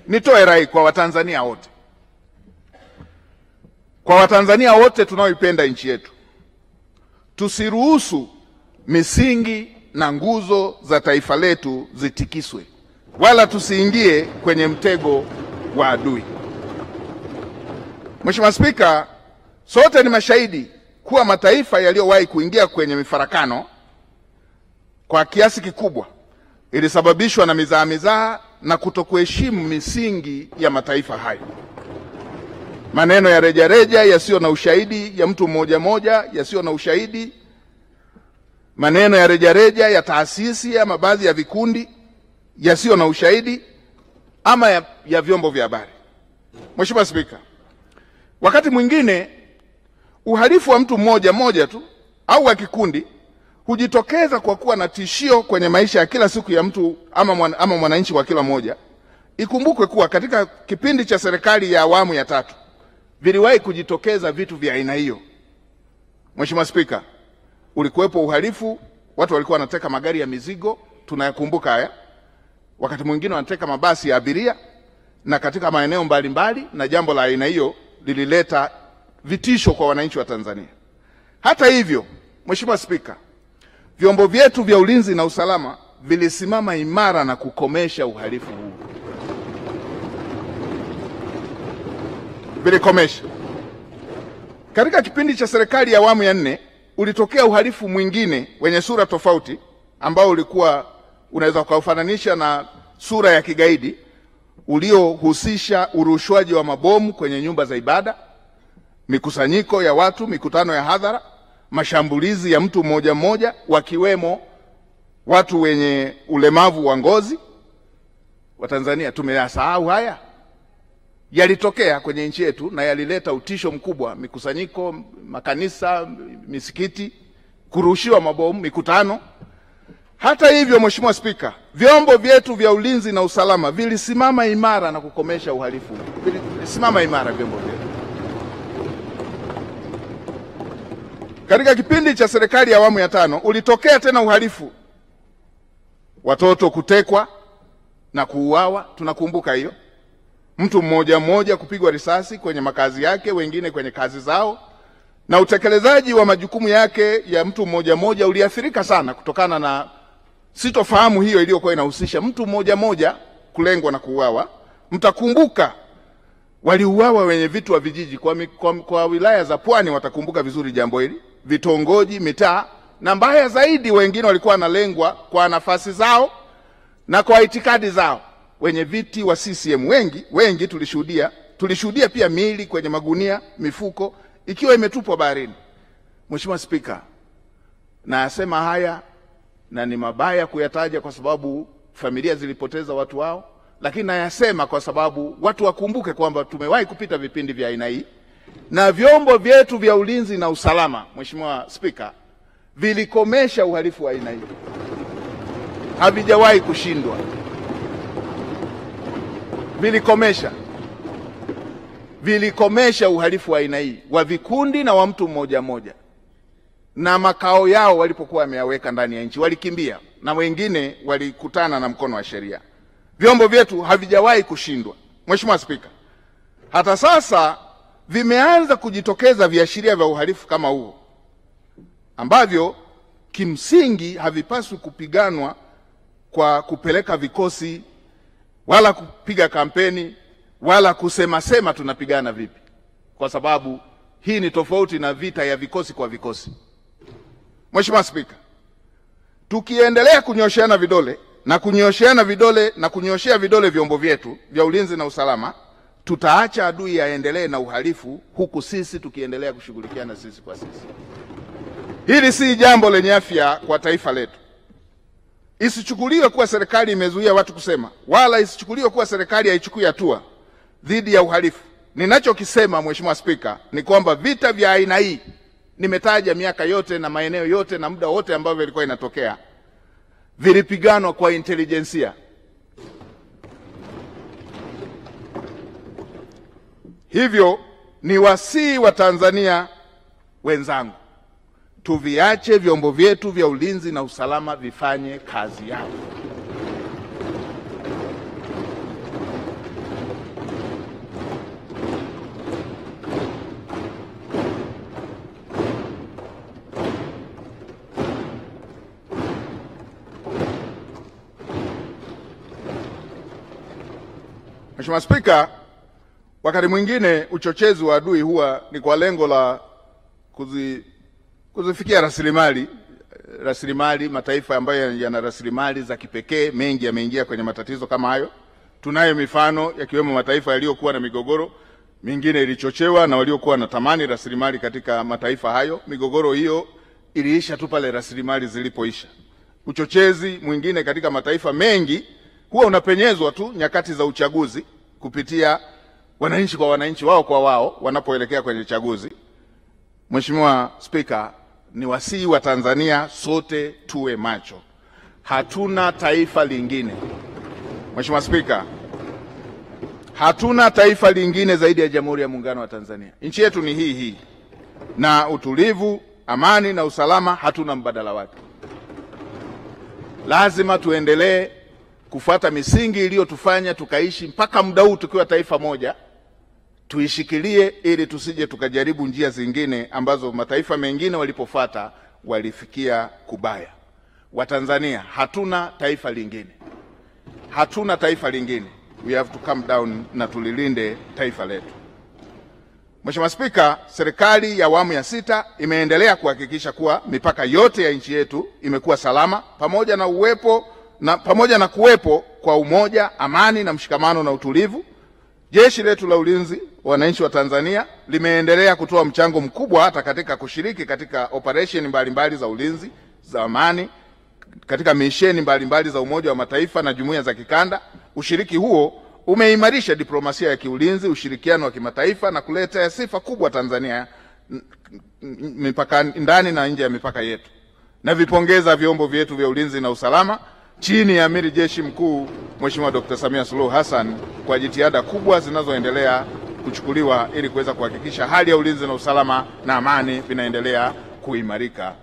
nitoe rai kwa Watanzania wote, tunaoipenda nchi yetu, tusiruhusu misingi na nguzo za taifa letu zitikiswe, wala tusiingie kwenye mtego wa adui. Mheshimiwa Spika, sote ni mashahidi kuwa mataifa yaliyowahi kuingia kwenye mifarakano kwa kiasi kikubwa ilisababishwa na mizaha na kutokuheshimu misingi ya mataifa hayo. Maneno ya rejareja yasiyo na ushahidi ya mtu mmoja yasiyo na ushahidi, maneno ya rejareja ya taasisi ama baadhi ya vikundi yasiyo na ushahidi ama ya vyombo vya habari. Mheshimiwa Spika, wakati mwingine uhalifu wa mtu mmoja tu au wa kikundi hujitokeza kwa kuwa na tishio kwenye maisha ya kila siku ya mtu ama mwananchi wa kila moja. Ikumbukwe kuwa katika kipindi cha serikali ya awamu ya 3 viliwahi kujitokeza vitu vya aina hiyo. Mheshimiwa Spika, ulikuwepo uhalifu, watu walikuwa wanateka magari ya mizigo, tunayakumbuka haya. Wakati mwingine wanateka mabasi ya abiria na katika maeneo mbalimbali, na jambo la aina hiyo lilileta vitisho kwa wananchi wa Tanzania. Hata hivyo, Mheshimiwa Spika, vyombo vyetu vya ulinzi na usalama vilisimama imara na kukomesha uhalifu huu. Vilikomesha. Katika kipindi cha serikali ya awamu ya 4 ulitokea uhalifu mwingine wenye sura tofauti ambao ulikuwa unaweza kuufananisha na sura ya kigaidi, uliohusisha urushwaji wa mabomu kwenye nyumba za ibada, mikusanyiko ya watu, mikutano ya hadhara, mashambulizi ya mtu mmoja wakiwemo watu wenye ulemavu wa ngozi. Watanzania tumeyasahau haya? Yalitokea kwenye nchi yetu na yalileta utisho mkubwa: mikusanyiko, makanisa, misikiti, kurushiwa mabomu, mikutano. Hata hivyo, Mheshimiwa Spika, vyombo vyetu vya ulinzi na usalama vilisimama imara na kukomesha uhalifu. Vilisimama imara vyombo vyetu. Katika kipindi cha serikali ya awamu ya 5 ulitokea tena uhalifu, watoto kutekwa na kuuawa, tunakumbuka hiyo. Mtu mmoja kupigwa risasi kwenye makazi yake, wengine kwenye kazi zao, na utekelezaji wa majukumu yake ya mtu mmoja uliathirika sana kutokana na sitofahamu hiyo iliyokuwa inahusisha mtu mmoja kulengwa na kuuawa. Mtakumbuka waliuawa wenye vitu wa vijiji kwa wilaya za Pwani, watakumbuka vizuri jambo hili, vitongoji, mitaa, na mbaya zaidi wengine walikuwa wanalengwa kwa nafasi zao na kwa itikadi zao. Wenye viti wa CCM wengi tulishuhudia pia miili kwenye magunia, mifuko ikiwa imetupwa baharini. Mheshimiwa Spika, nasema haya na ni mabaya kuyataja kwa sababu familia zilipoteza watu wao, lakini nayasema kwa sababu watu wakumbuke kwamba tumewahi kupita vipindi vya aina hii, na vyombo vyetu vya ulinzi na usalama, Mheshimiwa Spika, vilikomesha uhalifu wa aina hii. Havijawahi kushindwa. Vilikomesha uhalifu wa aina hii wa vikundi na wa mtu mmoja, na makao yao walipokuwa wameyaweka ndani ya nchi walikimbia, na wengine walikutana na mkono wa sheria. Vyombo vyetu havijawahi kushindwa. Mheshimiwa Spika, hata sasa vimeanza kujitokeza viashiria vya uhalifu kama huo ambavyo kimsingi havipaswi kupiganwa kwa kupeleka vikosi wala kupiga kampeni wala kusema tunapigana vipi, kwa sababu hii ni tofauti na vita ya vikosi kwa vikosi. Mheshimiwa Spika, tukiendelea kunyosheana vidole na kunyoshea vidole vyombo vyetu vya ulinzi na usalama, tutaacha adui aendelee na uhalifu huku sisi tukiendelea kushughulikiana sisi kwa sisi. Hili si jambo lenye afya kwa taifa letu. Isichukuliwe kuwa serikali imezuia watu kusema, wala isichukuliwe kuwa serikali haichukui hatua dhidi ya uhalifu. Ninachokisema Mheshimiwa Spika ni kwamba vita vya aina hii, nimetaja miaka yote na maeneo yote na muda wote ambavyo ilikuwa inatokea, vilipiganwa kwa intelijensia. Hivyo ni wasii wa Tanzania wenzangu, tuviache vyombo vyetu vya ulinzi na usalama vifanye kazi yao. Mheshimiwa Spika, wakati mwingine uchochezi wa adui huwa ni kwa lengo la kuzifikia rasilimali. Mataifa ambayo yana rasilimali za kipekee mengi yameingia kwenye matatizo kama hayo. Tunayo mifano yakiwemo mataifa yaliyokuwa na migogoro, mingine ilichochewa na waliokuwa wanatamani rasilimali katika mataifa hayo. Migogoro hiyo iliisha tu pale rasilimali zilipoisha. Uchochezi mwingine katika mataifa mengi huwa unapenyezwa tu nyakati za uchaguzi kupitia wananchi kwa wananchi, wao kwa wao, wanapoelekea kwenye chaguzi. Mheshimiwa Spika, ni wasihi wa Tanzania sote tuwe macho. Hatuna taifa lingine. Mheshimiwa Spika, hatuna taifa lingine zaidi ya Jamhuri ya Muungano wa Tanzania. Nchi yetu ni hii, na utulivu, amani na usalama hatuna mbadala wake. Lazima tuendelee kufuata misingi iliyotufanya tukaishi mpaka muda huu tukiwa taifa moja. Tuishikilie ili tusije tukajaribu njia zingine ambazo mataifa mengine walipofuata walifikia kubaya. Watanzania, hatuna taifa lingine. Hatuna taifa lingine. We have to come down na tulilinde taifa letu. Mheshimiwa Spika, serikali ya awamu ya 6 imeendelea kuhakikisha kuwa mipaka yote ya nchi yetu imekuwa salama, pamoja na kuwepo kwa umoja, amani na mshikamano na utulivu. Jeshi letu la ulinzi wananchi wa Tanzania limeendelea kutoa mchango mkubwa hata katika kushiriki katika operation mbalimbali za ulinzi za amani, katika misheni mbalimbali za Umoja wa Mataifa na jumuiya za kikanda. Ushiriki huo umeimarisha diplomasia ya kiulinzi, ushirikiano wa kimataifa na kuleta sifa kubwa Tanzania mipaka ndani na nje ya mipaka yetu. Na vipongeza vyombo vyetu vya ulinzi na usalama chini ya Amiri Jeshi Mkuu Mheshimiwa Dr. Samia Suluhu Hassan kwa jitihada kubwa zinazoendelea kuchukuliwa ili kuweza kuhakikisha hali ya ulinzi na usalama na amani vinaendelea kuimarika